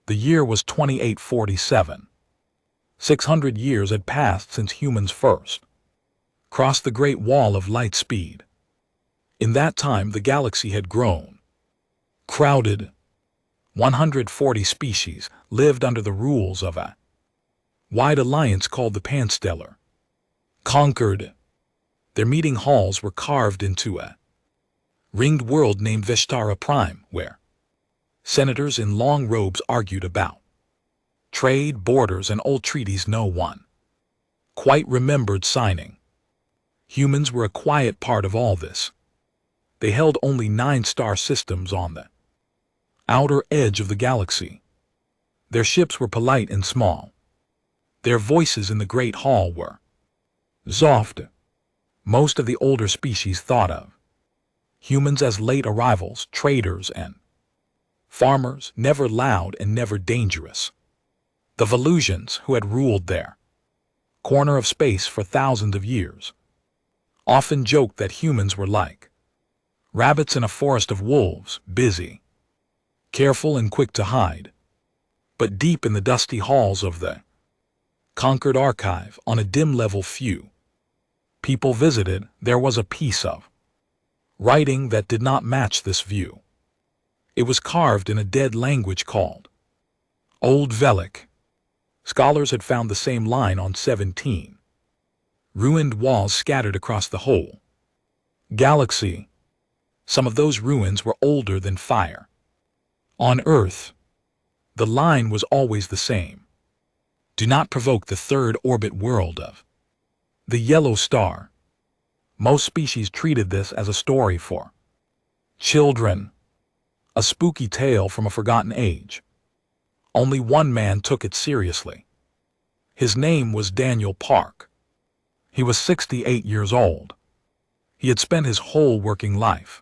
The year was 2847. 600 years had passed since humans first crossed the Great Wall of Light speed. In that time, the galaxy had grown. Crowded. 140 species lived under the rules of a wide alliance called the Panstellar. Conquered. Their meeting halls were carved into a ringed world named Vestara Prime, where senators in long robes argued about trade, borders, and old treaties no one quite remembered signing. Humans were a quiet part of all this. They held only 9 star systems on the outer edge of the galaxy. Their ships were polite and small. Their voices in the Great Hall were soft. Most of the older species thought of humans as late arrivals, traders, and farmers, never loud and never dangerous. The Volusians, who had ruled their corner of space for thousands of years, often joked that humans were like rabbits in a forest of wolves, busy, careful, and quick to hide. But deep in the dusty halls of the conquered archive, on a dim level few people visited, there was a piece of writing that did not match this view. It was carved in a dead language called Old Velic. Scholars had found the same line on 17 ruined walls scattered across the whole galaxy. Some of those ruins were older than fire. On Earth, the line was always the same. Do not provoke the third orbit world of the yellow star. Most species treated this as a story for children, a spooky tale from a forgotten age. Only one man took it seriously. His name was Daniel Park. He was 68 years old. He had spent his whole working life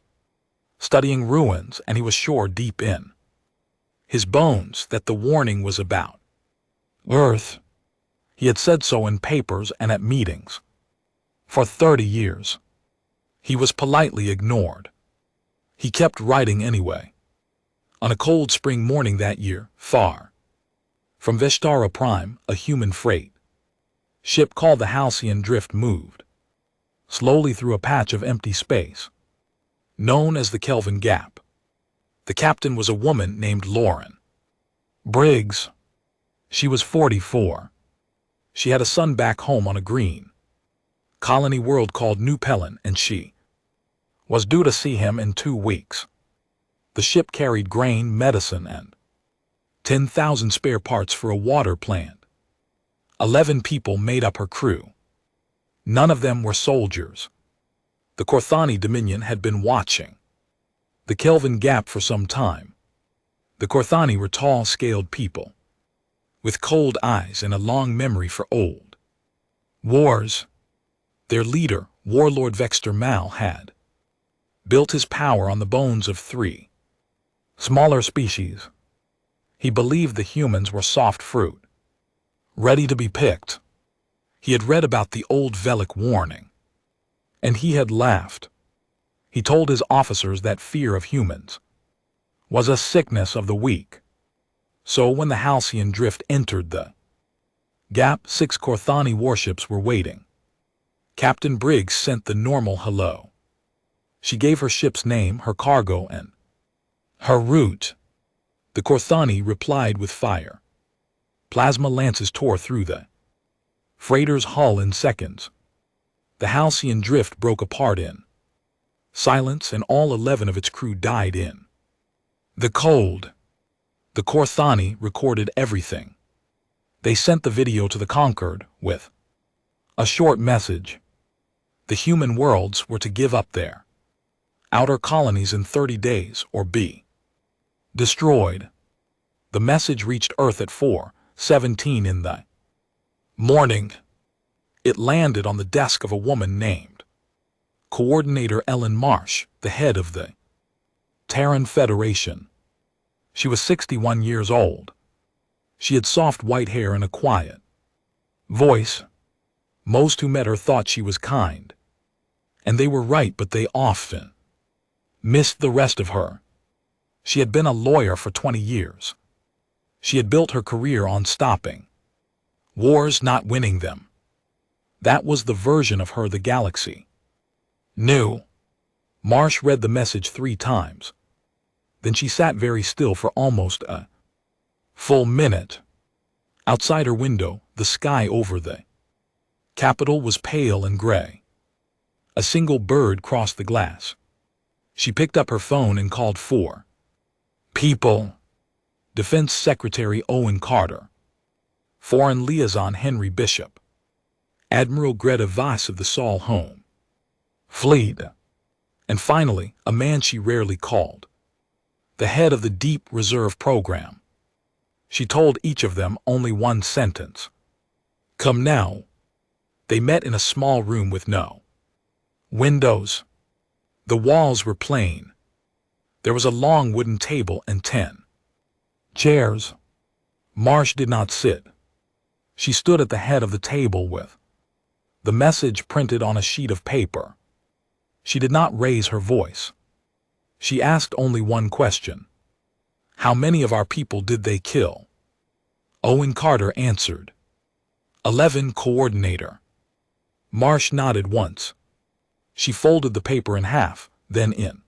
studying ruins, and he was sure deep in his bones that the warning was about Earth. He had said so in papers and at meetings. For 30 years, he was politely ignored. He kept writing anyway. On a cold spring morning that year, far from Vestara Prime, a human freight ship called the Halcyon Drift moved slowly through a patch of empty space known as the Kelvin Gap. The captain was a woman named Lauren Briggs. She was 44. She had a son back home on a green colony world called New Pelin, and she was due to see him in 2 weeks. The ship carried grain, medicine, and 10,000 spare parts for a water plant. 11 people made up her crew. None of them were soldiers. The Corthani Dominion had been watching the Kelvin Gap for some time. The Corthani were tall-scaled people with cold eyes and a long memory for old wars. Their leader, Warlord Vexter Mal, had built his power on the bones of 3 smaller species. He believed the humans were soft fruit, ready to be picked. He had read about the old Velic warning, and he had laughed. He told his officers that fear of humans was a sickness of the weak. So when the Halcyon Drift entered the gap, 6 Corthani warships were waiting. Captain Briggs sent the normal hello. She gave her ship's name, her cargo, and her route. The Corthani replied with fire. Plasma lances tore through the freighter's hull in seconds. The Halcyon Drift broke apart in silence, and all 11 of its crew died in the cold. The Corthani recorded everything. They sent the video to the Conquered with a short message. The human worlds were to give up their outer colonies in 30 days or be destroyed. The message reached Earth at 4:17 in the morning. It landed on the desk of a woman named Coordinator Ellen Marsh, the head of the Terran Federation. She was 61 years old. She had soft white hair and a quiet voice. Most who met her thought she was kind. And they were right, but they often missed the rest of her. She had been a lawyer for 20 years. She had built her career on stopping wars, not winning them. That was the version of her the galaxy knew. Marsh read the message 3 times. Then she sat very still for almost a full minute. Outside her window, the sky over the capital was pale and gray. A single bird crossed the glass. She picked up her phone and called 4 people. Defense Secretary Owen Carter, Foreign Liaison Henry Bishop, Admiral Greta Voss of the Sol Home Fleet, and finally, a man she rarely called, the head of the Deep Reserve Program. She told each of them only one sentence. Come now. They met in a small room with no windows. The walls were plain. There was a long wooden table and 10 chairs. Marsh did not sit. She stood at the head of the table with the message printed on a sheet of paper. She did not raise her voice. She asked only one question. How many of our people did they kill? Owen Carter answered. 11, Coordinator. Marsh nodded once. She folded the paper in half, then in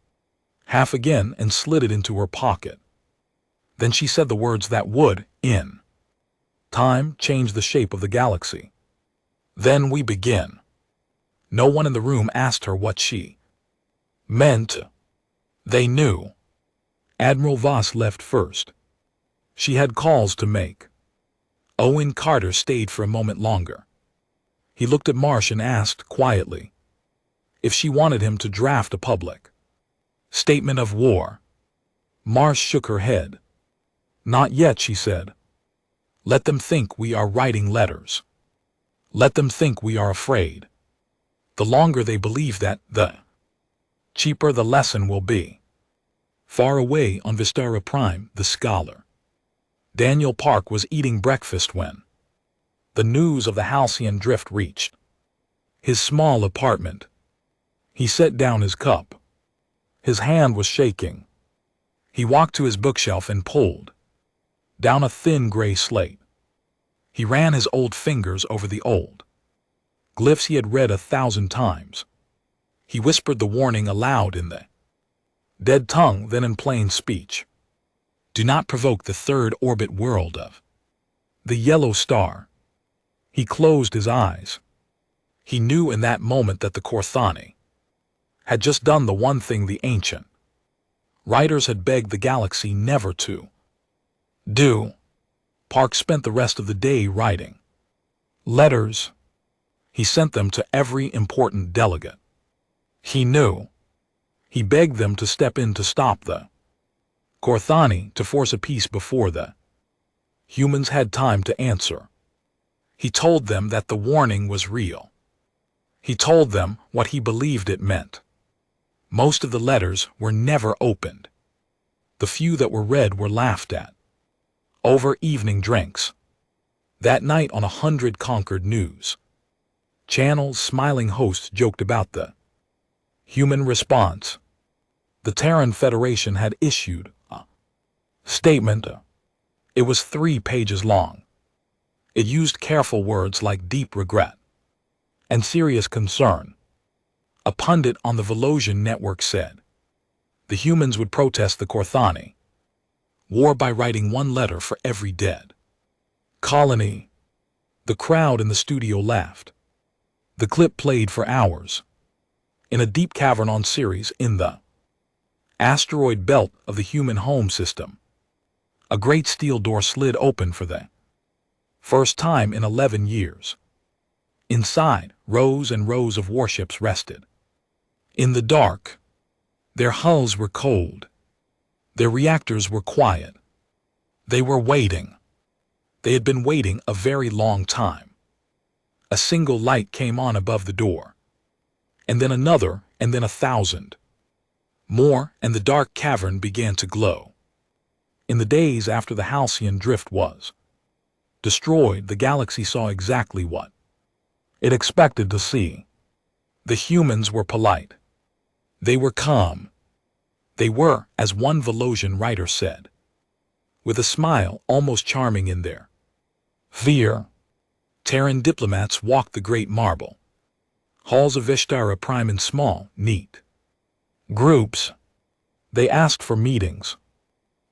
half again, and slid it into her pocket. Then she said the words that would, in time, change the shape of the galaxy. Then we begin. No one in the room asked her what she meant. They knew. Admiral Voss left first. She had calls to make. Owen Carter stayed for a moment longer. He looked at Marsh and asked quietly if she wanted him to draft a public statement of war. Marsh shook her head. Not yet, she said. Let them think we are writing letters. Let them think we are afraid. The longer they believe that, the cheaper the lesson will be. Far away on Vistara Prime, the scholar Daniel Park was eating breakfast when the news of the Halcyon drift reached his small apartment. He set down his cup. His hand was shaking. He walked to his bookshelf and pulled down a thin gray slate. He ran his old fingers over the old glyphs he had read 1,000 times. He whispered the warning aloud in the dead tongue, then in plain speech. Do not provoke the third orbit world of the yellow star. He closed his eyes. He knew in that moment that the Korthani had just done the one thing the ancient writers had begged the galaxy never to do. Park spent the rest of the day writing letters. He sent them to every important delegate he knew. He begged them to step in to stop the Korthani, to force a peace before the humans had time to answer. He told them that the warning was real. He told them what he believed it meant. Most of the letters were never opened. The few that were read were laughed at over evening drinks. That night on 100 Concord News channels, smiling hosts joked about the human response. The Terran Federation had issued a statement. It was 3 pages long. It used careful words like deep regret and serious concern. A pundit on the Velocian network said the humans would protest the Korthani war by writing 1 letter for every dead colony. The crowd in the studio laughed. The clip played for hours. In a deep cavern on Ceres, in the asteroid belt of the human home system, a great steel door slid open for the first time in 11 years. Inside, rows and rows of warships rested. In the dark, their hulls were cold. Their reactors were quiet. They were waiting. They had been waiting a very long time. A single light came on above the door, and then another, and then 1,000 more, and the dark cavern began to glow. In the days after the Halcyon drift was destroyed, the galaxy saw exactly what it expected to see. The humans were polite. They were calm. They were, as one Velocian writer said, with a smile almost charming in there. Fear. Terran diplomats walked the great marble halls of Vishtara Prime in small, neat groups. They asked for meetings.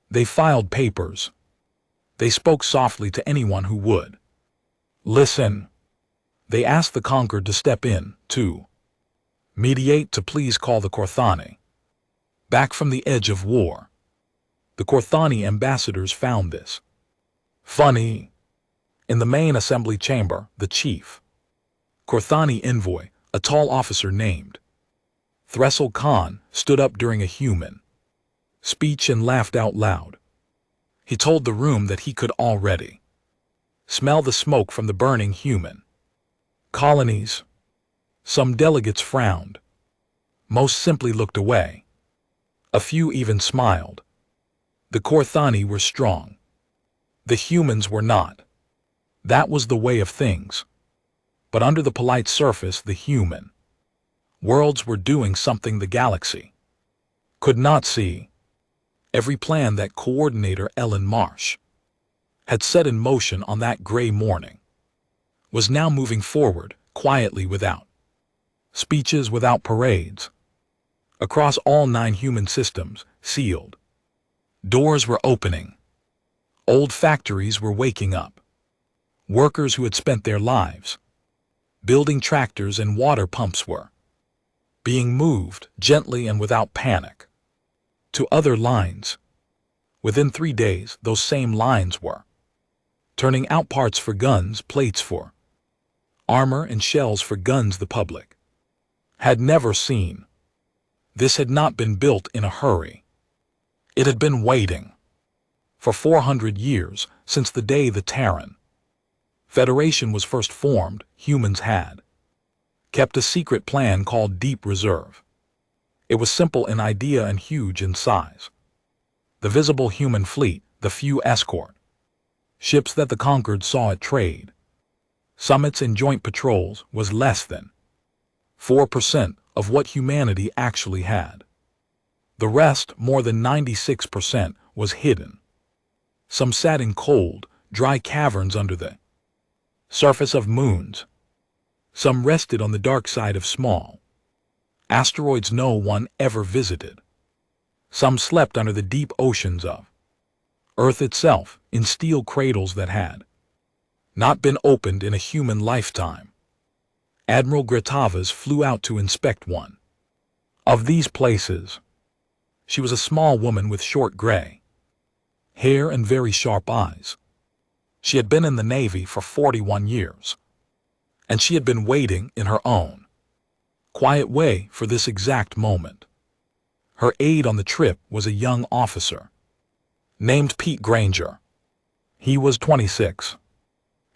They filed papers. They spoke softly to anyone who would listen. They asked the conquered to step in, to mediate, to please call the Korthani back from the edge of war. The Korthani ambassadors found this funny. In the main assembly chamber, the chief Korthani envoy, a tall officer named Thresel Khan, stood up during a human speech and laughed out loud. He told the room that he could already smell the smoke from the burning human colonies. Some delegates frowned. Most simply looked away. A few even smiled. The Korthani were strong. The humans were not. That was the way of things. But under the polite surface, the human worlds were doing something the galaxy could not see. Every plan that Coordinator Ellen Marsh had set in motion on that gray morning was now moving forward, quietly, without speeches, without parades. Across all 9 human systems, sealed doors were opening. Old factories were waking up. Workers who had spent their lives building tractors and water pumps were being moved gently and without panic to other lines. Within 3 days, those same lines were turning out parts for guns, plates for armor, and shells for guns the public had never seen. This had not been built in a hurry. It had been waiting for 400 years, since the day the Terran Federation was first formed. Humans had kept a secret plan called Deep Reserve. It was simple in idea and huge in size. The visible human fleet, the few escort ships that the conquered saw at trade summits and joint patrols, was less than 4% of what humanity actually had. The rest, more than 96%, was hidden. Some sat in cold, dry caverns under the surface of moons. Some rested on the dark side of small asteroids no one ever visited. Some slept under the deep oceans of Earth itself, in steel cradles that had not been opened in a human lifetime. Admiral Gratavas flew out to inspect one of these places. She was a small woman with short gray hair and very sharp eyes. She had been in the Navy for 41 years, and she had been waiting in her own quiet way for this exact moment. Her aide on the trip was a young officer named Pete Granger. He was 26.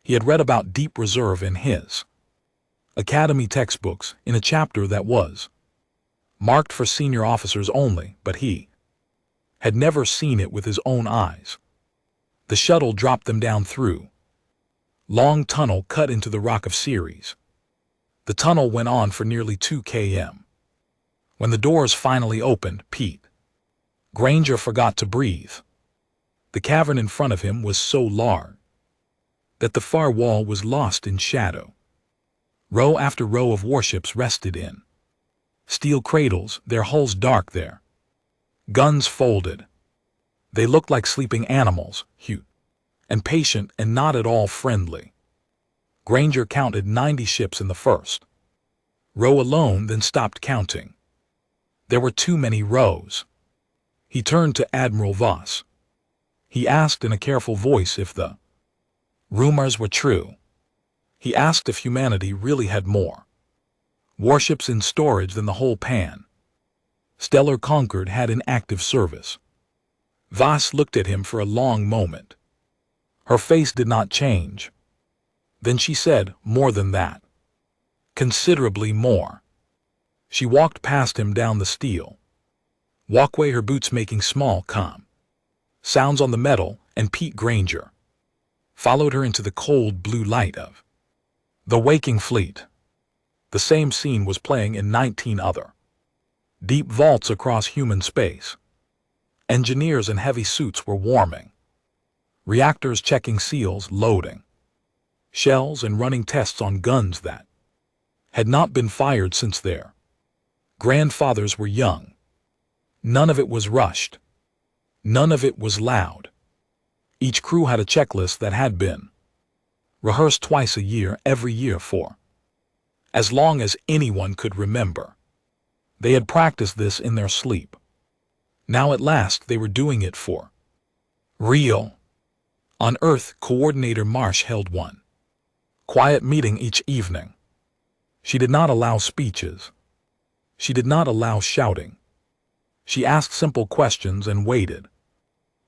He had read about Deep Reserve in his academy textbooks in a chapter that was marked for senior officers only, but he had never seen it with his own eyes. The shuttle dropped them down through long tunnel cut into the rock of Ceres. The tunnel went on for nearly 2 km. When the doors finally opened, Pete Granger forgot to breathe. The cavern in front of him was so large that the far wall was lost in shadow. Row after row of warships rested in steel cradles, their hulls dark, their guns folded. They looked like sleeping animals, cute and patient and not at all friendly. Granger counted 90 ships in the first row alone, then stopped counting. There were too many rows. He turned to Admiral Voss. He asked in a careful voice if the rumors were true. He asked if humanity really had more warships in storage than the whole Pan Stellar Concord had in active service. Voss looked at him for a long moment. Her face did not change. Then she said, "More than that. Considerably more." She walked past him down the steel walkway, her boots making small, calm sounds on the metal, and Pete Granger followed her into the cold blue light of the waking fleet. The same scene was playing in 19 other deep vaults across human space. Engineers in heavy suits were warming Reactors checking seals, loading shells and running tests on guns that had not been fired since their grandfathers were young. None of it was rushed. None of it was loud. Each crew had a checklist that had been rehearsed twice a year, every year for as long as anyone could remember. They had practiced this in their sleep. Now at last they were doing it for real. On Earth, Coordinator Marsh held one quiet meeting each evening. She did not allow speeches. She did not allow shouting. She asked simple questions and waited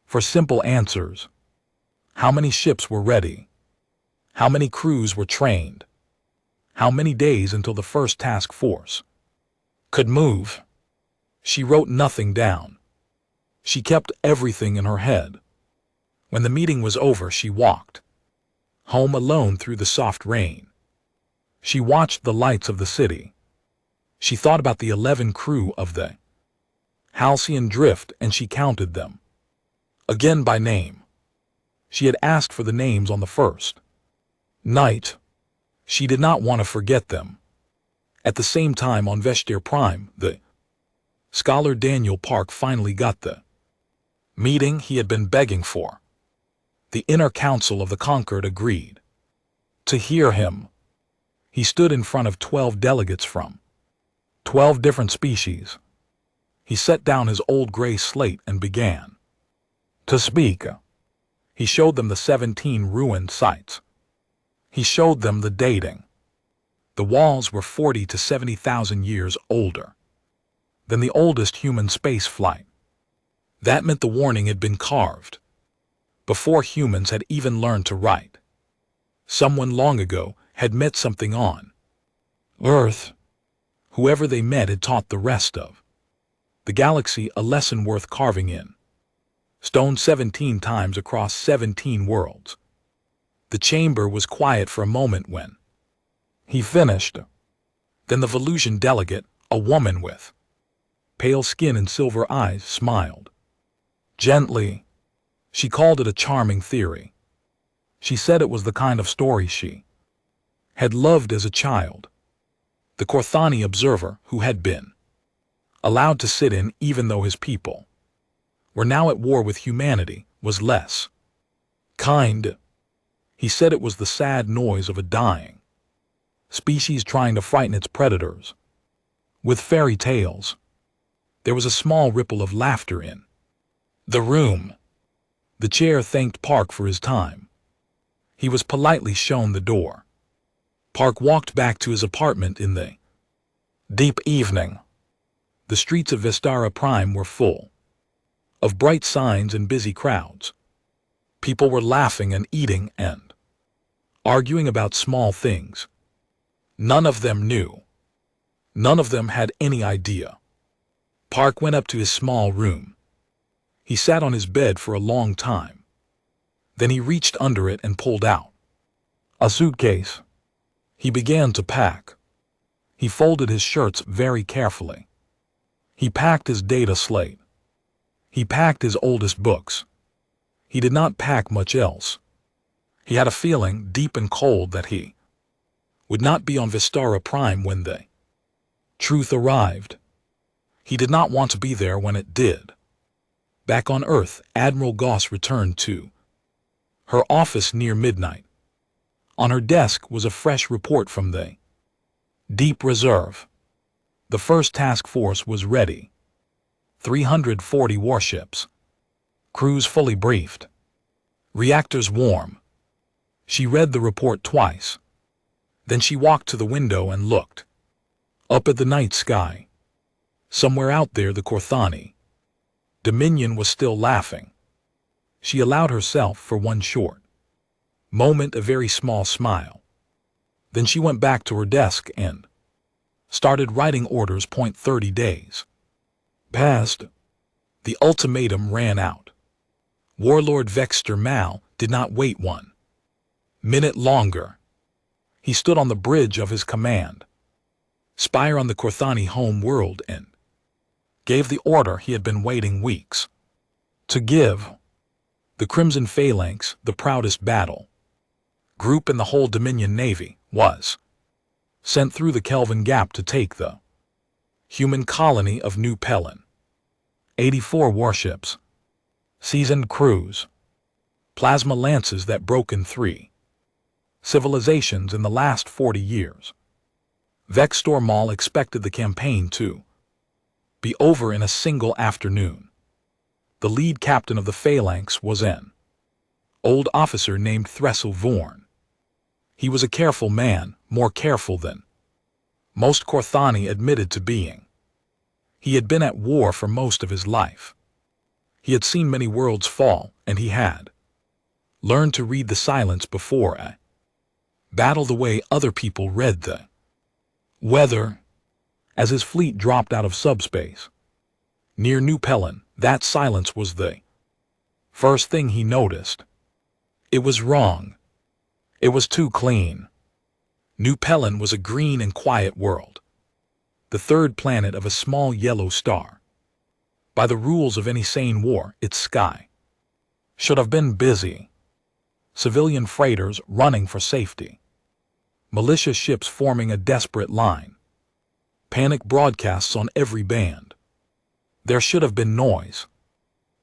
for simple answers. How many ships were ready? How many crews were trained? How many days until the first task force could move? She wrote nothing down. She kept everything in her head. When the meeting was over, she walked home alone through the soft rain. She watched the lights of the city. She thought about the 11 crew of the Halcyon Drift, and she counted them again by name. She had asked for the names on the first night. She did not want to forget them. At the same time, on Vestiaire Prime, the scholar Daniel Park finally got the meeting he had been begging for. The inner council of the Conquered agreed to hear him. He stood in front of 12 delegates from 12 different species. He set down his old gray slate and began to speak. He showed them the 17 ruined sites. He showed them the dating. The walls were 40 to 70,000 years older than the oldest human space flight. That meant the warning had been carved before humans had even learned to write. Someone long ago had met something on Earth. Whoever they met had taught the rest of the galaxy a lesson worth carving in stone 17 times across 17 worlds. The chamber was quiet for a moment when he finished. Then the Volusian delegate, a woman with pale skin and silver eyes, smiled gently. She called it a charming theory. She said it was the kind of story she had loved as a child. The Corthani observer, who had been allowed to sit in even though his people were now at war with humanity, was less kind. He said it was the sad noise of a dying species trying to frighten its predators with fairy tales. There was a small ripple of laughter in the room. The chair thanked Park for his time. He was politely shown the door. Park walked back to his apartment in the deep evening. The streets of Vestiaire Prime were full of bright signs and busy crowds. People were laughing and eating and arguing about small things. None of them knew. None of them had any idea. Park went up to his small room. He sat on his bed for a long time. Then he reached under it and pulled out a suitcase. He began to pack. He folded his shirts very carefully. He packed his data slate. He packed his oldest books. He did not pack much else. He had a feeling, deep and cold, that he would not be on Vestiaire Prime when the truth arrived. He did not want to be there when it did. Back on Earth, Admiral Goss returned to her office near midnight. On her desk was a fresh report from the Deep Reserve. The first task force was ready. 340 warships. Crews fully briefed. Reactors warm. She read the report twice. Then she walked to the window and looked up at the night sky. Somewhere out there, the Corthani Dominion was still laughing. She allowed herself, for one short moment, a very small smile. Then she went back to her desk and started writing orders. 30 days passed. The ultimatum ran out. Warlord Vexter Mal did not wait 1 minute longer. He stood on the bridge of his command spire on the Corthani home world and gave the order he had been waiting weeks to give. The Crimson Phalanx, the proudest battle group in the whole Dominion Navy, was sent through the Kelvin Gap to take the human colony of New Pelin. 84 warships, seasoned crews, plasma lances that broke in 3 civilizations in the last 40 years. Vector Mall expected the campaign to be over in a single afternoon. The lead captain of the Phalanx was an old officer named Thresel Vorn. He was a careful man, more careful than most Korthani admitted to being. He had been at war for most of his life. He had seen many worlds fall, and he had learned to read the silence before a battle the way other people read the weather. As his fleet dropped out of subspace near New Pelin, that silence was the first thing he noticed. It was wrong. It was too clean. New Pelin was a green and quiet world, the third planet of a small yellow star. By the rules of any sane war, its sky should have been busy. Civilian freighters running for safety, militia ships forming a desperate line, panic broadcasts on every band. There should have been noise.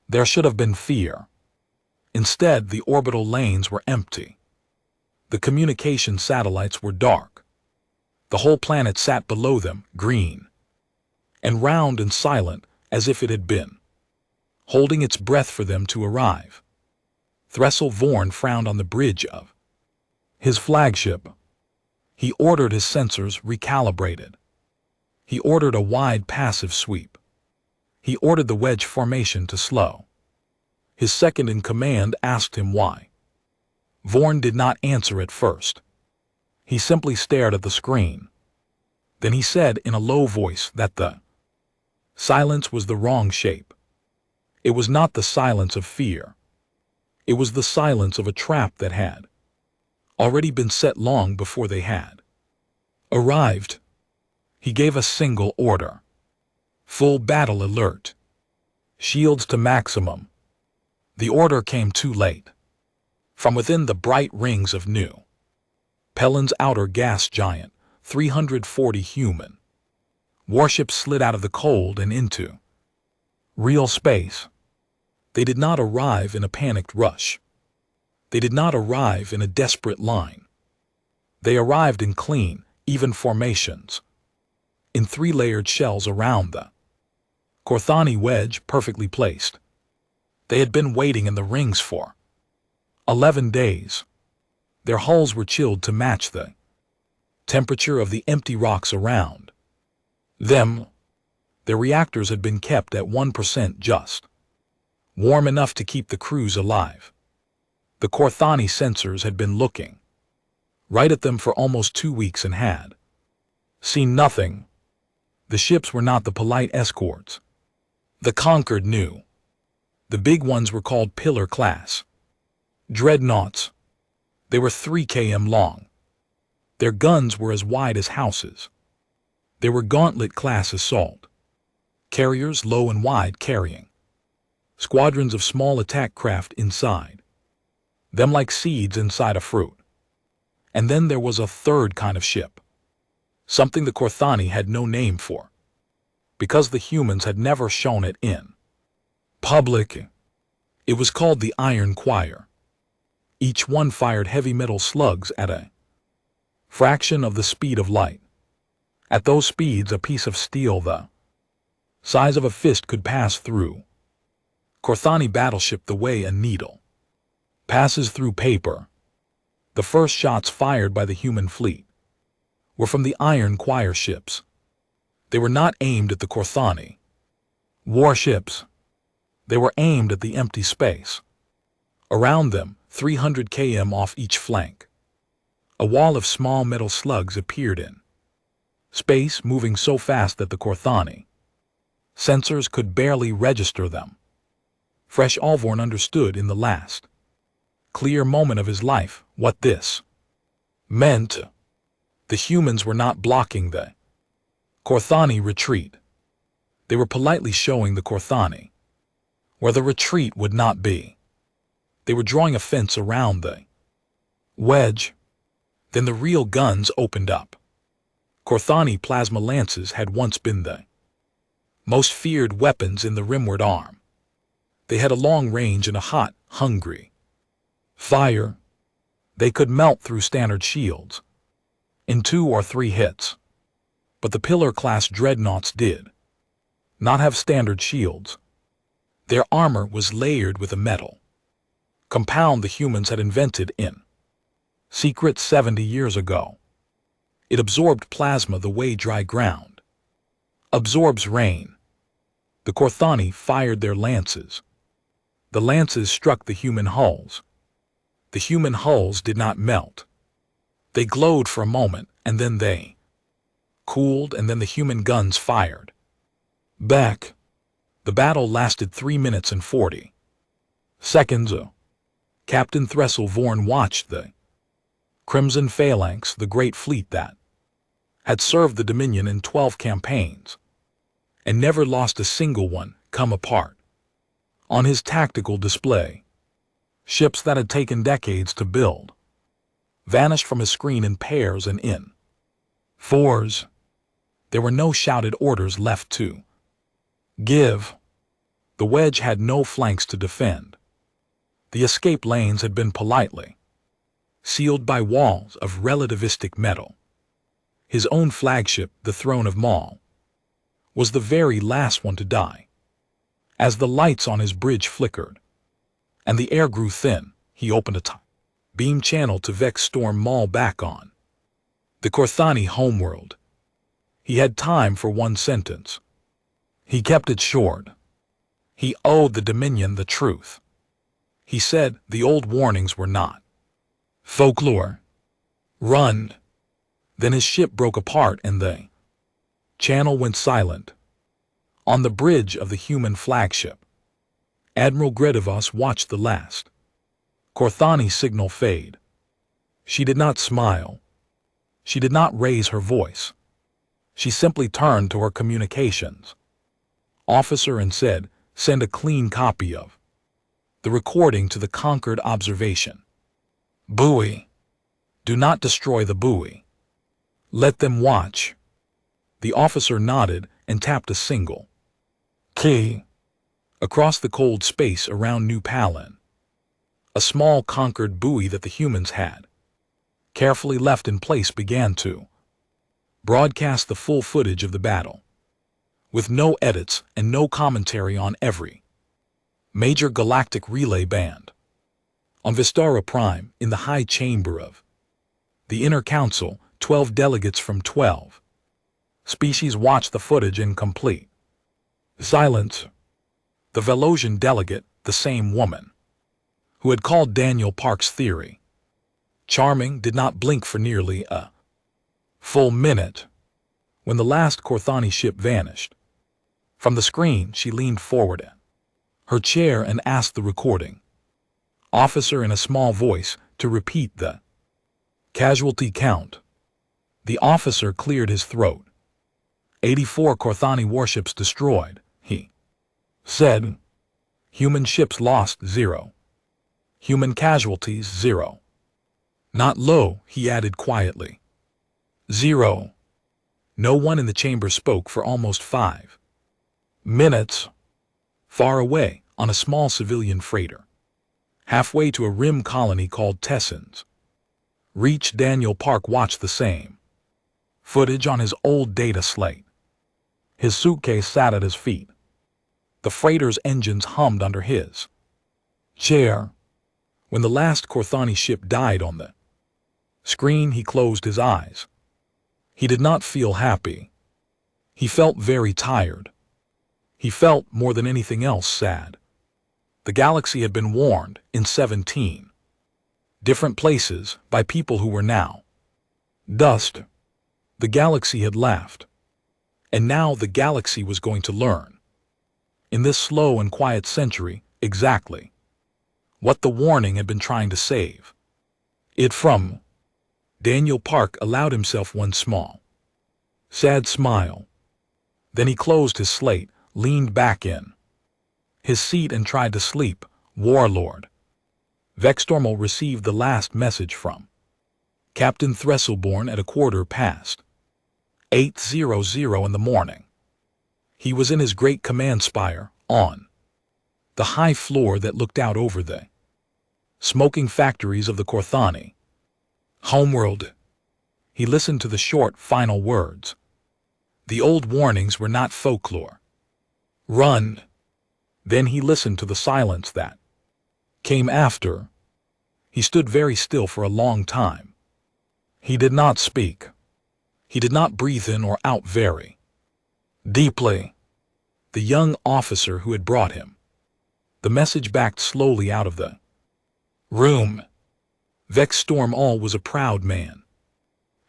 There should have been fear. Instead, the orbital lanes were empty. The communication satellites were dark. The whole planet sat below them, green and round and silent, as if it had been holding its breath for them to arrive. Thresel Vorn frowned on the bridge of his flagship. He ordered his sensors recalibrated. He ordered a wide passive sweep. He ordered the wedge formation to slow. His second-in-command asked him why. Vorn did not answer at first. He simply stared at the screen. Then he said in a low voice that the silence was the wrong shape. It was not the silence of fear. It was the silence of a trap that had already been set long before they had arrived. He gave a single order. Full battle alert. Shields to maximum. The order came too late. From within the bright rings of New Pelin's outer gas giant, 340 human warships slid out of the cold and into real space. They did not arrive in a panicked rush. They did not arrive in a desperate line. They arrived in clean, even formations, in 3-layered shells around the Korthani wedge, perfectly placed. They had been waiting in the rings for 11 days. Their hulls were chilled to match the temperature of the empty rocks around them. Their reactors had been kept at 1% just warm enough to keep the crews alive. The Korthani sensors had been looking right at them for almost 2 weeks and had seen nothing. The ships were not the polite escorts the conquered knew. The big ones were called Pillar class dreadnoughts. They were 3 km long. Their guns were as wide as houses. They were Gauntlet class assault carriers, low and wide, carrying squadrons of small attack craft inside them like seeds inside a fruit. And then there was a third kind of ship, something the Korthani had no name for, because the humans had never shown it in public. It was called the Iron Choir. Each one fired heavy metal slugs at a fraction of the speed of light. At those speeds, a piece of steel the size of a fist could pass through Korthani battleship the way a needle passes through paper. The first shots fired by the human fleet were from the Iron Choir ships. They were not aimed at the Korthani warships. They were aimed at the empty space around them, 300 km off each flank. A wall of small metal slugs appeared in space, moving so fast that the Korthani sensors could barely register them. Fresh Alvorn understood in the last clear moment of his life what this meant. The humans were not blocking the Korthani retreat. They were politely showing the Korthani where the retreat would not be. They were drawing a fence around the wedge. Then the real guns opened up. Corthani plasma lances had once been the most feared weapons in the rimward arm. They had a long range and a hot, hungry fire. They could melt through standard shields in 2 or 3 hits. But the pillar-class dreadnoughts did not have standard shields. Their armor was layered with a metal compound the humans had invented in secret 70 years ago. It absorbed plasma the way dry ground absorbs rain. The Corthani fired their lances. The lances struck the human hulls. The human hulls did not melt. They glowed for a moment, and then they cooled, and then the human guns fired back. The battle lasted 3 minutes and 40 seconds. Captain Threstle Vorn watched the Crimson Phalanx, the great fleet that had served the Dominion in 12 campaigns and never lost a single one, come apart on his tactical display. Ships that had taken decades to build vanished from his screen in pairs and in fours. There were no shouted orders left to give. The wedge had no flanks to defend. The escape lanes had been politely sealed by walls of relativistic metal. His own flagship, the Throne of Maul, was the very last one to die. As the lights on his bridge flickered and the air grew thin, he opened a beam channel to vex Storm Maul back on the Corthani homeworld. He had time for one sentence. He kept it short. He owed the Dominion the truth. He said the old warnings were not folklore. Run. Then his ship broke apart and the channel went silent. On the bridge of the human flagship, Admiral Gredivos watched the last Corthani signal fade. She did not smile. She did not raise her voice. She simply turned to her communications officer and said, "Send a clean copy of the recording to the Conquered observation buoy. Do not destroy the buoy. Let them watch." The officer nodded and tapped a single key across the cold space around New Palin. A small Conquered buoy that the humans had carefully left in place began to broadcast the full footage of the battle, with no edits and no commentary on every major galactic relay band. On Vistara Prime, in the high chamber of the Inner Council, 12 delegates from 12 species watched the footage in complete silence. The Velosian delegate, the same woman who had called Daniel Park's theory charming, did not blink for nearly a full minute. When the last Corthani ship vanished from the screen, she leaned forward in her chair and asked the recording officer in a small voice to repeat the casualty count. The officer cleared his throat. 84 Corthani warships destroyed, he said. Human ships lost 0. Human casualties 0. Not low, he added quietly. 0. No one in the chamber spoke for almost 5 minutes. Far away, on a small civilian freighter, halfway to a rim colony called Tessens, Reach Daniel Park watched the same footage on his old data slate. His suitcase sat at his feet. The freighter's engines hummed under his chair. When the last Corthani ship died on the screen, he closed his eyes. He did not feel happy. He felt very tired. He felt, more than anything else, sad. The galaxy had been warned in 17 different places by people who were now dust. The galaxy had laughed. And now the galaxy was going to learn, in this slow and quiet century, exactly what the warning had been trying to save it from. Daniel Park allowed himself one small, sad smile. Then he closed his slate, leaned back in his seat and tried to sleep. Warlord Vextormal received the last message from Captain Thresselborn at 8:15 in the morning. He was in his great command spire, on the high floor that looked out over the smoking factories of the Korthani homeworld. He listened to the short, final words. The old warnings were not folklore. Run! Then he listened to the silence that came after. He stood very still for a long time. He did not speak. He did not breathe in or out very deeply. The young officer who had brought him the message backed slowly out of the room. Vextormal was a proud man.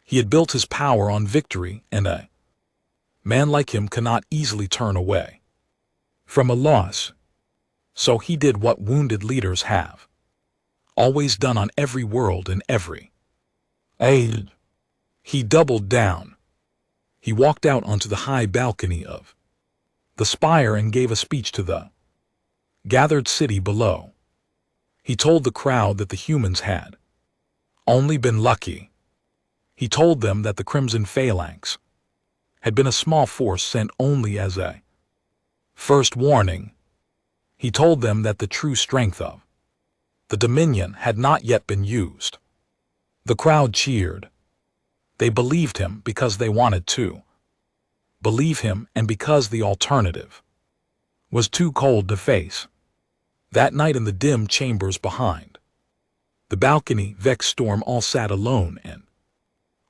He had built his power on victory, and a man like him cannot easily turn away from a loss. So he did what wounded leaders have always done on every world and every age. He doubled down. He walked out onto the high balcony of the spire and gave a speech to the gathered city below. He told the crowd that the humans had only been lucky. He told them that the Crimson Phalanx had been a small force sent only as a first warning. He told them that the true strength of the Dominion had not yet been used. The crowd cheered. They believed him because they wanted to believe him and because the alternative was too cold to face. That night in the dim chambers behind the balcony, Vextormal sat alone and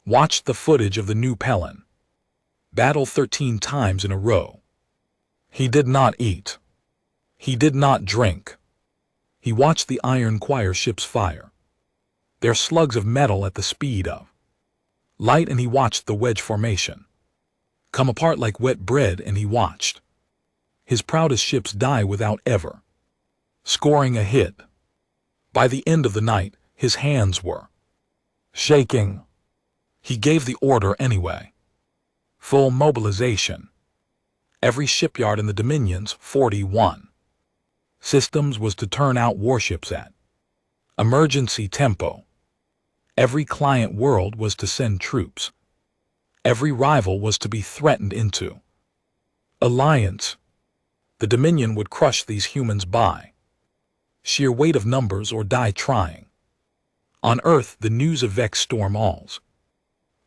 watched the footage of the new Pelin battle 13 times in a row. He did not eat. He did not drink. He watched the iron choir ships fire their slugs of metal at the speed of light, and he watched the wedge formation come apart like wet bread, and he watched his proudest ships die without ever scoring a hit. By the end of the night, his hands were shaking. He gave the order anyway. Full mobilization. Every shipyard in the Dominion's 41 systems was to turn out warships at emergency tempo. Every client world was to send troops. Every rival was to be threatened into alliance. The Dominion would crush these humans by sheer weight of numbers or die trying. On Earth, the news of Vextormal's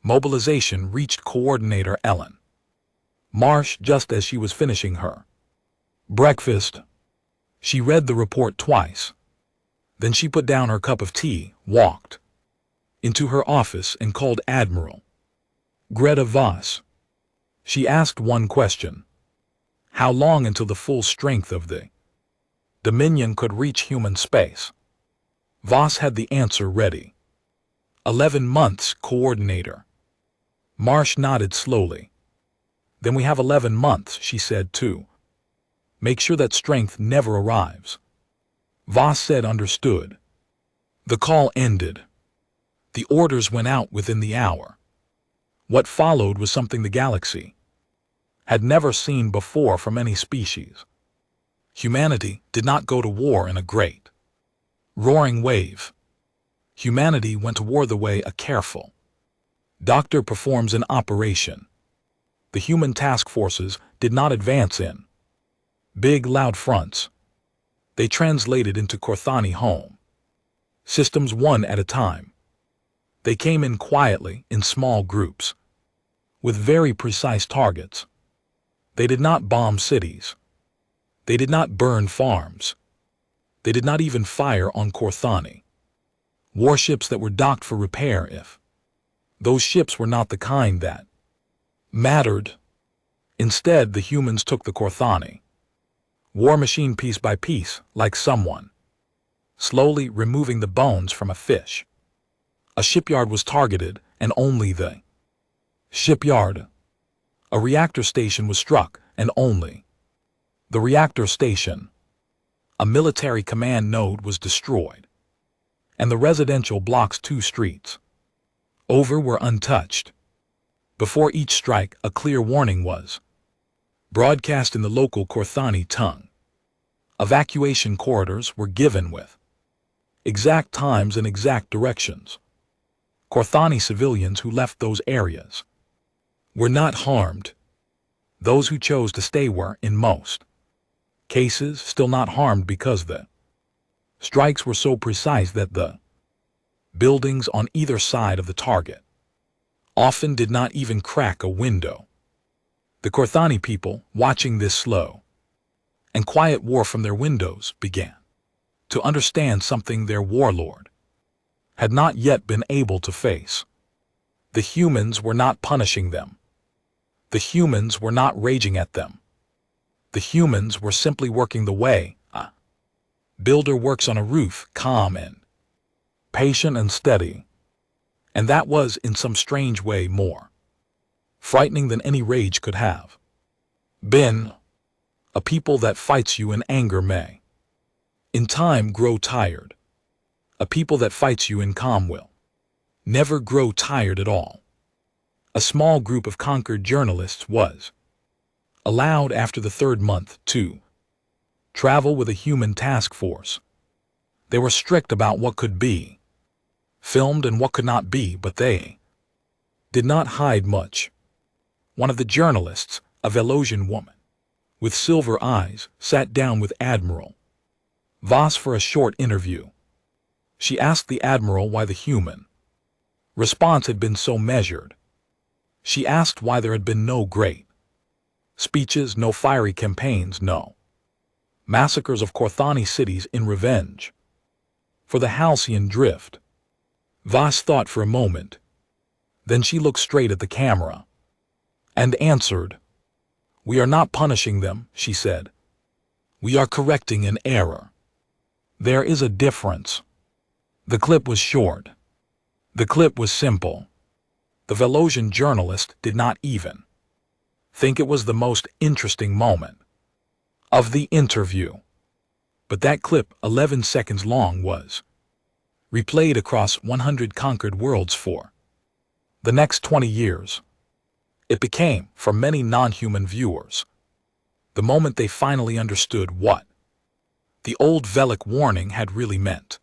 mobilization reached Coordinator Ellen Marsh just as she was finishing her breakfast. She read the report twice. Then she put down her cup of tea, walked into her office, and called Admiral Greta Voss. She asked one question: how long until the full strength of the Dominion could reach human space? Voss had the answer ready. 11 months, Coordinator. Marsh nodded slowly. Then we have 11 months, she said too. Make sure that strength never arrives. Voss said understood. The call ended. The orders went out within the hour. What followed was something the galaxy had never seen before from any species. Humanity did not go to war in a great, roaring wave. Humanity went to war the way a careful doctor performs an operation. The human task forces did not advance in big, loud fronts. They translated into Korthani home systems one at a time. They came in quietly in small groups with very precise targets. They did not bomb cities. They did not burn farms. They did not even fire on Korthani warships that were docked for repair if those ships were not the kind that mattered. Instead, the humans took the Korthani war machine piece by piece, like someone slowly removing the bones from a fish. A shipyard was targeted, and only the shipyard. A reactor station was struck, and only the reactor station. A military command node was destroyed, and the residential blocks 2 streets over were untouched. Before each strike, a clear warning was broadcast in the local Korthani tongue. Evacuation corridors were given with exact times and exact directions. Korthani civilians who left those areas were not harmed. Those who chose to stay were, in most cases, still not harmed because the strikes were so precise that the buildings on either side of the target often did not even crack a window. The Korthani people, watching this slow and quiet war from their windows, began to understand something their warlord had not yet been able to face. The humans were not punishing them. The humans were not raging at them. The humans were simply working the way a builder works on a roof, calm and patient and steady. And that was, in some strange way, more frightening than any rage could have been. A people that fights you in anger may, in time, grow tired. A people that fights you in calm will never grow tired at all. A small group of conquered journalists was allowed after the third month to travel with a human task force. They were strict about what could be filmed and what could not be, but they did not hide much. One of the journalists, a Velosian woman with silver eyes, sat down with Admiral Voss for a short interview. She asked the Admiral why the human response had been so measured. She asked why there had been no great speeches, no fiery campaigns, no massacres of Korthani cities in revenge for the Halcyon Drift. Voss thought for a moment. Then she looked straight at the camera and answered, "We are not punishing them," she said. "We are correcting an error. There is a difference." The clip was short. The clip was simple. The Velosian journalist did not even think it was the most interesting moment of the interview. But that clip, 11 seconds long, was replayed across 100 conquered worlds for the next 20 years. It became, for many non-human viewers, the moment they finally understood what the old Velic warning had really meant.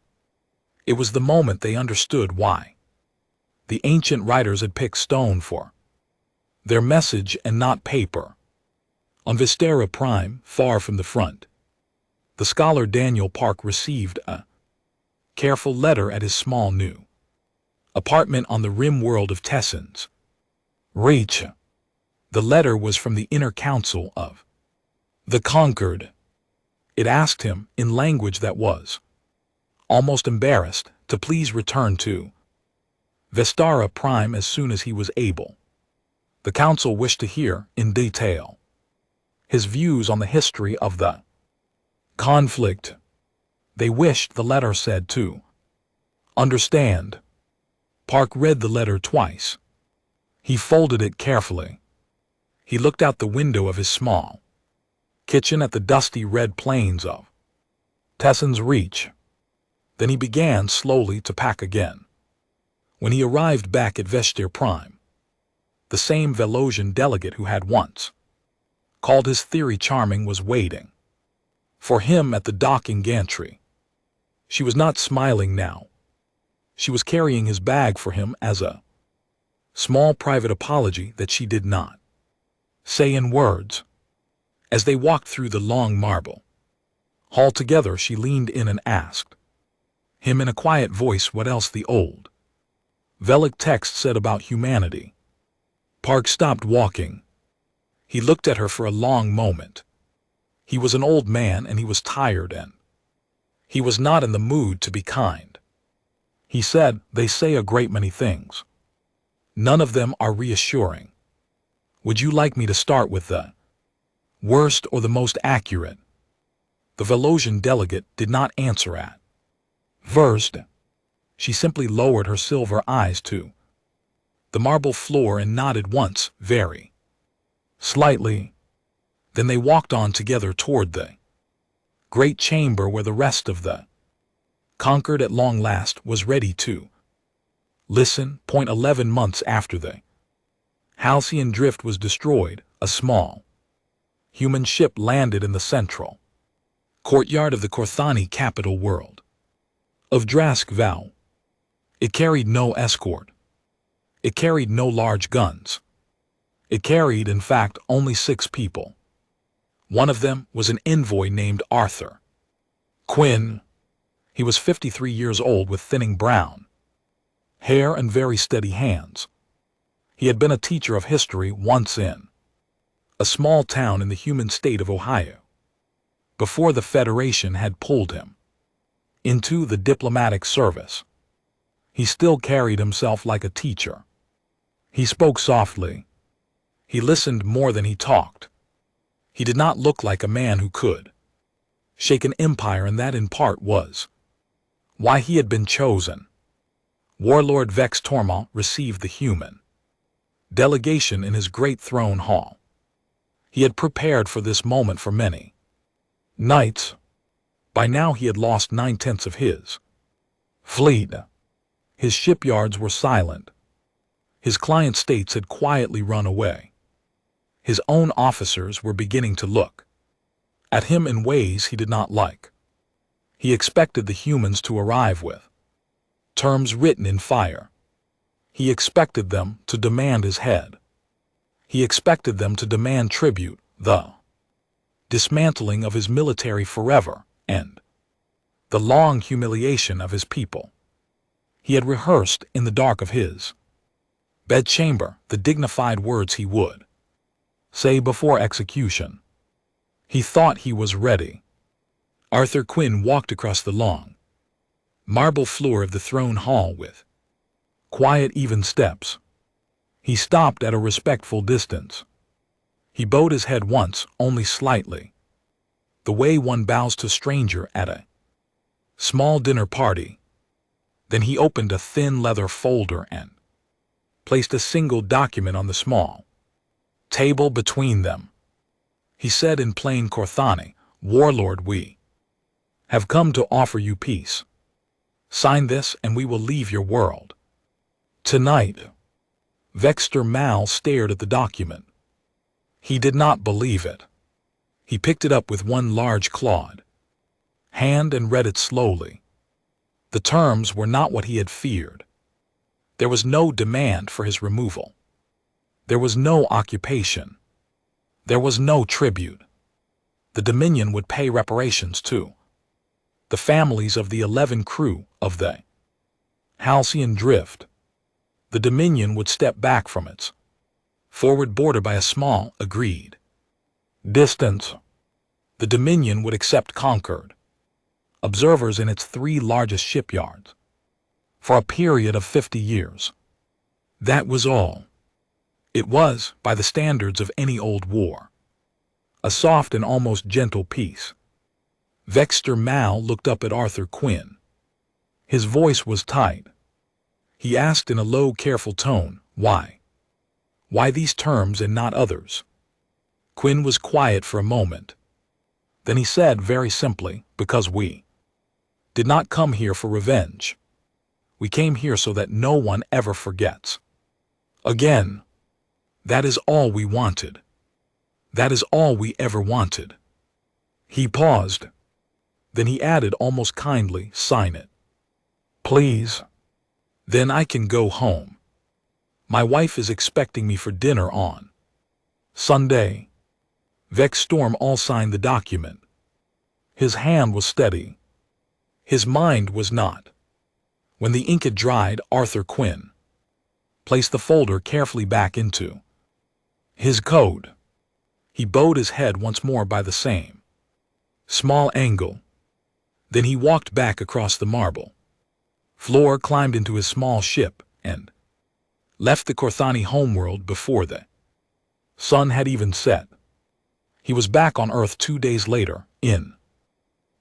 It was the moment they understood why the ancient writers had picked stone for their message and not paper. On Vistera Prime, far from the front, the scholar Daniel Park received a careful letter at his small new apartment on the rim world of Tessin's reach. The letter was from the inner council of the conquered. It asked him, in language that was almost embarrassed, to please return to Vistara Prime as soon as he was able. The council wished to hear, in detail, his views on the history of the conflict. They wished, the letter said, to understand. Park read the letter twice. He folded it carefully. He looked out the window of his small kitchen at the dusty red plains of Tessin's Reach. Then he began slowly to pack again. When he arrived back at Vestir Prime, the same Velosian delegate who had once called his theory charming was waiting for him at the docking gantry. She was not smiling now. She was carrying his bag for him as a small private apology that she did not say in words. As they walked through the long marble hall together, she leaned in and asked him in a quiet voice what else the old Velic text said about humanity. Park stopped walking. He looked at her for a long moment. He was an old man and he was tired and he was not in the mood to be kind. He said, "They say a great many things. None of them are reassuring. Would you like me to start with the worst or the most accurate?" The Velosian delegate did not answer at first. She simply lowered her silver eyes to the marble floor and nodded once, very slightly. Then they walked on together toward the great chamber where the rest of the conquered at long last was ready to listen. 11 months after the Halcyon Drift was destroyed, a small human ship landed in the central courtyard of the Korthani capital world. of Drask Vow. It carried no escort. It carried no large guns. It carried, in fact, only 6 people. One of them was an envoy named Arthur Quinn. He was 53 years old with thinning brown hair and very steady hands. He had been a teacher of history once in a small town in the human state of Ohio, before the Federation had pulled him into the diplomatic service. He still carried himself like a teacher. He spoke softly. He listened more than he talked. He did not look like a man who could shake an empire, and that in part was why he had been chosen. Warlord Vex Tormal received the human delegation in his great throne hall. He had prepared for this moment for many nights. By now he had lost 9/10 of his fleet. His shipyards were silent. His client states had quietly run away. His own officers were beginning to look at him in ways he did not like. He expected the humans to arrive with terms written in fire. He expected them to demand his head. He expected them to demand tribute, the dismantling of his military forever, and the long humiliation of his people. He had rehearsed in the dark of his bedchamber the dignified words he would say before execution. He thought he was ready. Arthur Quinn walked across the long marble floor of the throne hall with quiet, even steps. He stopped at a respectful distance. He bowed his head once, only slightly, the way one bows to a stranger at a small dinner party. Then he opened a thin leather folder and placed a single document on the small table between them. He said in plain Korthani, "Warlord, we have come to offer you peace. Sign this and we will leave your world tonight." Vexter Mal stared at the document. He did not believe it. He picked it up with one large clawed hand and read it slowly. The terms were not what he had feared. There was no demand for his removal. There was no occupation. There was no tribute. The Dominion would pay reparations to the families of the 11 crew of the Halcyon Drift. The Dominion would step back from its forward border by a small, agreed distance. The Dominion would accept conquered observers in its 3 largest shipyards for a period of 50 years. That was all. It was, by the standards of any old war, a soft and almost gentle peace. Vexter Mal looked up at Arthur Quinn. His voice was tight. He asked in a low, careful tone, "Why? Why these terms and not others?" Quinn was quiet for a moment. Then he said very simply, "Because we did not come here for revenge. We came here so that no one ever forgets again. That is all we wanted. That is all we ever wanted." He paused. Then he added almost kindly, "Sign it, please. Then I can go home. My wife is expecting me for dinner on Sunday." Vex Storm all signed the document. His hand was steady. His mind was not. When the ink had dried, Arthur Quinn placed the folder carefully back into his coat. He bowed his head once more by the same small angle. Then he walked back across the marble floor, climbed into his small ship, and left the Korthani homeworld before the sun had even set. He was back on Earth 2 days later, in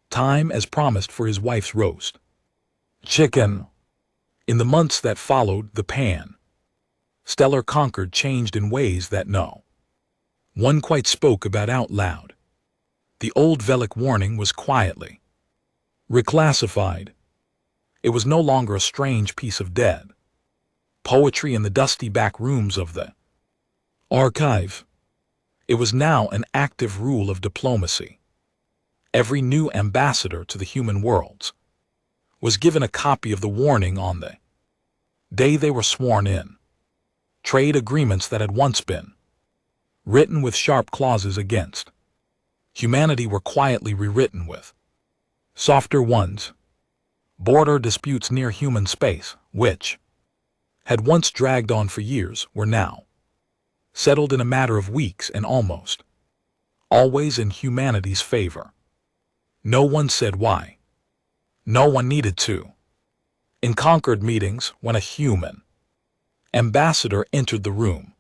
time as promised for his wife's roast chicken. In the months that followed, the Stellar Concord changed in ways that no one quite spoke about out loud. The old Velic warning was quietly reclassified. It was no longer a strange piece of dead poetry in the dusty back rooms of the archive. It was now an active rule of diplomacy. Every new ambassador to the human worlds was given a copy of the warning on the day they were sworn in. Trade agreements that had once been written with sharp clauses against humanity were quietly rewritten with softer ones. Border disputes near human space, which had once dragged on for years, were now settled in a matter of weeks and almost always in humanity's favor. No one said why. No one needed to. In Concord meetings, when a human ambassador entered the room,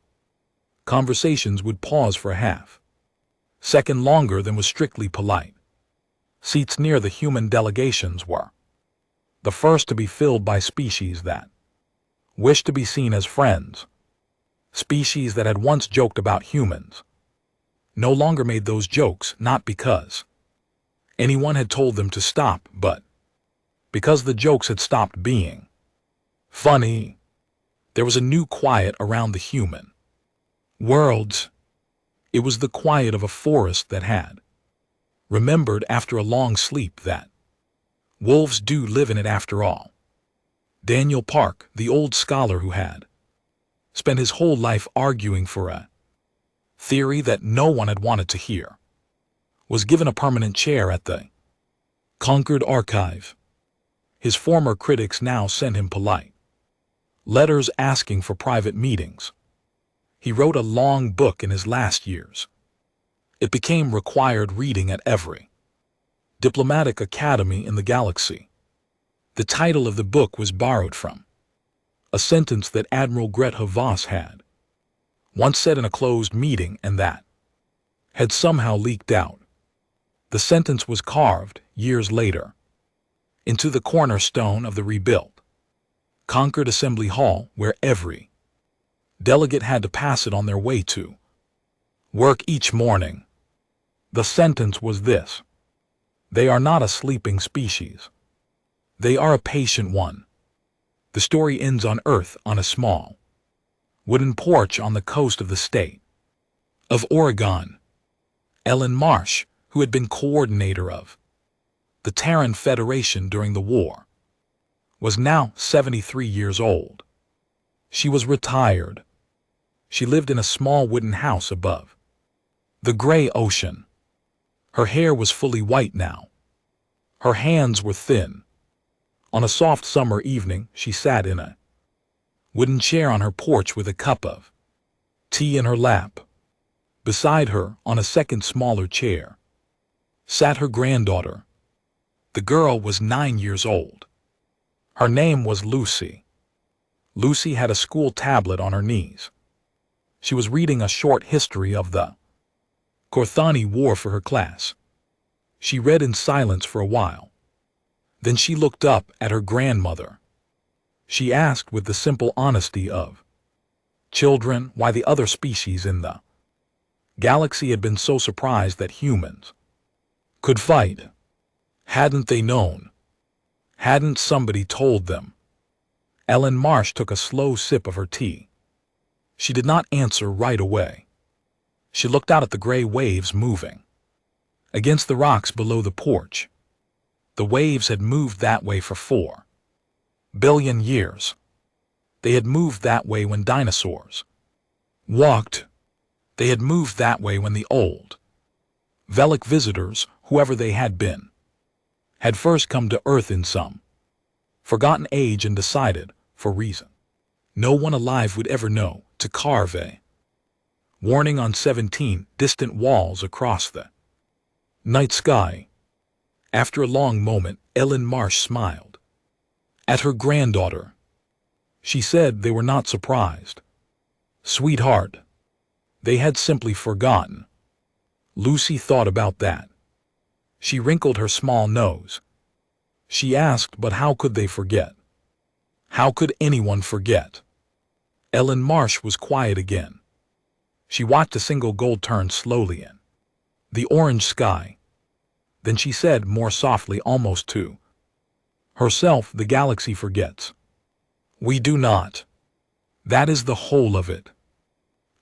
conversations would pause for a half-second longer than was strictly polite. Seats near the human delegations were the first to be filled by species that wished to be seen as friends. Species that had once joked about humans no longer made those jokes, not because anyone had told them to stop, but because the jokes had stopped being funny. There was a new quiet around the human worlds. It was the quiet of a forest that had remembered after a long sleep that wolves do live in it after all. Daniel Park, the old scholar who had spent his whole life arguing for a theory that no one had wanted to hear, was given a permanent chair at the Concord Archive. His former critics now sent him polite letters asking for private meetings. He wrote a long book in his last years. It became required reading at every diplomatic academy in the galaxy. The title of the book was borrowed from a sentence that Admiral Greta Voss had once said in a closed meeting, and that had somehow leaked out. The sentence was carved, years later, into the cornerstone of the rebuilt Concord Assembly Hall, where every delegate had to pass it on their way to work each morning. The sentence was this: "They are not a sleeping species. They are a patient one." The story ends on Earth, on a small wooden porch on the coast of the state of Oregon. Ellen Marsh, who had been coordinator of the Terran Federation during the war, was now 73 years old. She was retired. She lived in a small wooden house above the gray ocean. Her hair was fully white now. Her hands were thin. On a soft summer evening, she sat in a wooden chair on her porch with a cup of tea in her lap. Beside her, on a second smaller chair, sat her granddaughter. The girl was 9 years old. Her name was Lucy. Lucy had a school tablet on her knees. She was reading a short history of the Korthani War for her class. She read in silence for a while. Then she looked up at her grandmother. She asked with the simple honesty of children why the other species in the galaxy had been so surprised that humans could fight. Hadn't they known? Hadn't somebody told them? Ellen Marsh took a slow sip of her tea. She did not answer right away. She looked out at the gray waves moving against the rocks below the porch. The waves had moved that way for 4 billion years. They had moved that way when dinosaurs walked. They had moved that way when the old Velic visitors, whoever they had been, had first come to Earth in some forgotten age and decided, for reason no one alive would ever know, to carve a warning on 17 distant walls across the night sky. After a long moment, Ellen Marsh smiled at her granddaughter. She said they were not surprised. Sweetheart, they had simply forgotten. Lucy thought about that. She wrinkled her small nose. She asked, but how could they forget? How could anyone forget? Ellen Marsh was quiet again. She watched a single gold turn slowly in the orange sky. Then she said more softly, almost to herself, "The galaxy forgets. We do not. That is the whole of it."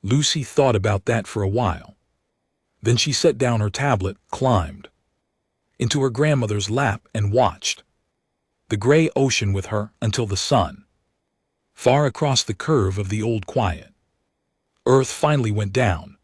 Lucy thought about that for a while. Then she set down her tablet, climbed into her grandmother's lap, and watched the gray ocean with her until the sun, far across the curve of the old quiet. Earth finally went down,